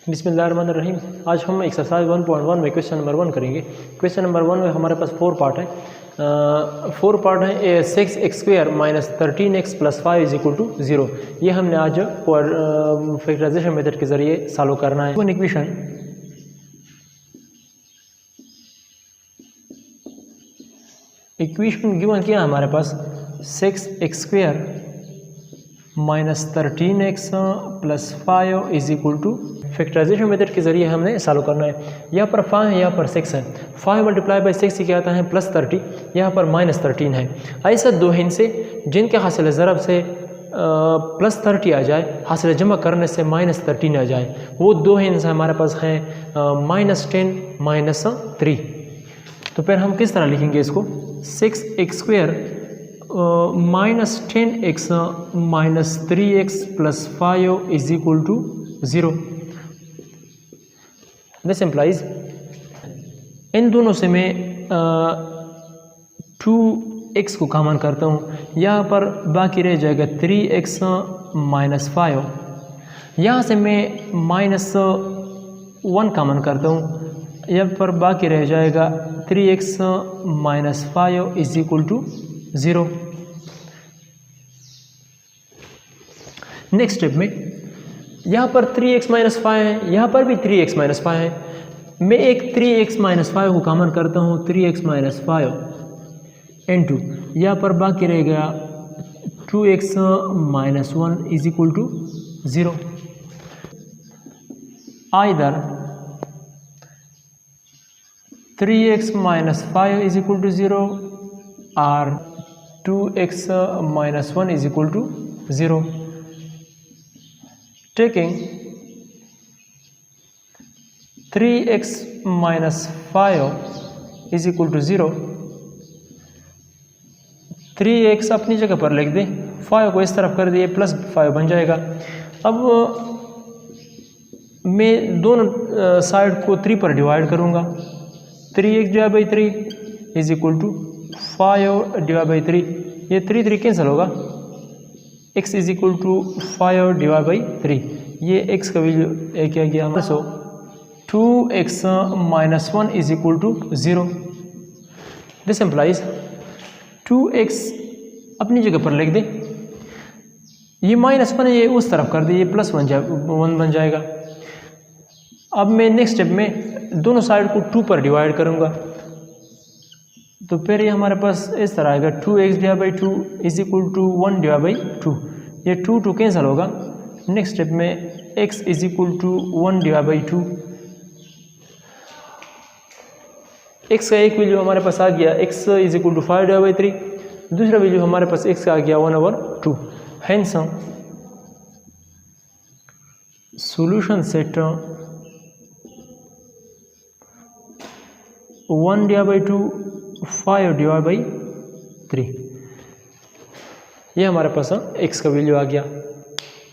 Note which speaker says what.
Speaker 1: बिस्मिल्लाहिर्रहमानिर्रहीम। आज हम एक्सरसाइज 1.1 में क्वेश्चन नंबर 1 करेंगे। क्वेश्चन नंबर 1 में हमारे पास 4 पार्ट है। 4 पार्ट है। 6x² minus 13x plus 5 is equal to 0। ये हमने आज फैक्टराइजेशन मेथड के ज़रिए सॉल्व करना है। इक्वेशन गिवन किया हमारे पास 6x² minus 13x plus 5 is equal to, factorisation method के जरिए हमने सॉल्व करना है। यहाँ पर 5 है, यहाँ पर 6 है। 5 मल्टीप्लाई बाई 6 क्या आता है प्लस 30, यहाँ पर माइनस 13 है। ऐसा दो हिस्से जिनके हासिल ज़रब से प्लस 30 आ जाए, हासिल जमा करने से माइनस 13 आ जाए, वो दो हिस्से हमारे पास हैं -10 -3। तो फिर हम किस तरह लिखेंगे इसको? 6x² minus 10x minus 3x plus 5 is equal to 0। This implies, इन दोनों से मैं 2x को कॉमन करता हूँ, यहाँ पर बाकी रह जाएगा 3x माइनस 5। यहाँ से मैं -1 कॉमन करता हूँ, यहाँ पर बाकी रह जाएगा 3x minus 5 is equal to 0। Next step में यहाँ पर 3x माइनस 5 है, यहाँ पर भी 3x माइनस 5 है। मैं एक 3x माइनस 5 को कॉमन करता हूँ, 3x माइनस 5 इंटू यहाँ पर बाकी रह गया 2x minus 1 is equal to 0। Either 3x minus 5 is equal to 0 और 2x minus 1 is equal to 0। Taking 3x minus 5 is equal to 0, 3x अपनी जगह पर लिख दें, 5 को इस तरफ कर दिए, प्लस 5 बन जाएगा। अब मैं दोनों साइड को 3 पर डिवाइड करूँगा। 3x divide by 3 is equal to 5 divide by 3, ये 3 कैंसिल होगा। x is equal to 5 divide by 3, ये x का वैल्यू क्या गया हमारा? So 2x minus 1 is equal to 0। This implies 2x अपनी जगह पर लिख दें, ये -1 है, ये उस तरफ कर दे, ये +1 बन जाएगा। अब मैं नेक्स्ट स्टेप में दोनों साइड को 2 पर डिवाइड करूँगा, तो फिर ये हमारे पास इस तरह आएगा 2x divide by 2 is equal to 1 divide by 2, ये 2 कैंसिल होगा। नेक्स्ट स्टेप में x is equal to 1 divide by 2, x का एक वैल्यू हमारे पास आ गया, x is equal to 5 divide by 3, दूसरा वैल्यू हमारे पास x का आ गया 1/2। Hence solution set 1 divide by 2 5 divide by 3, ये हमारे पास x का वैल्यू आ गया।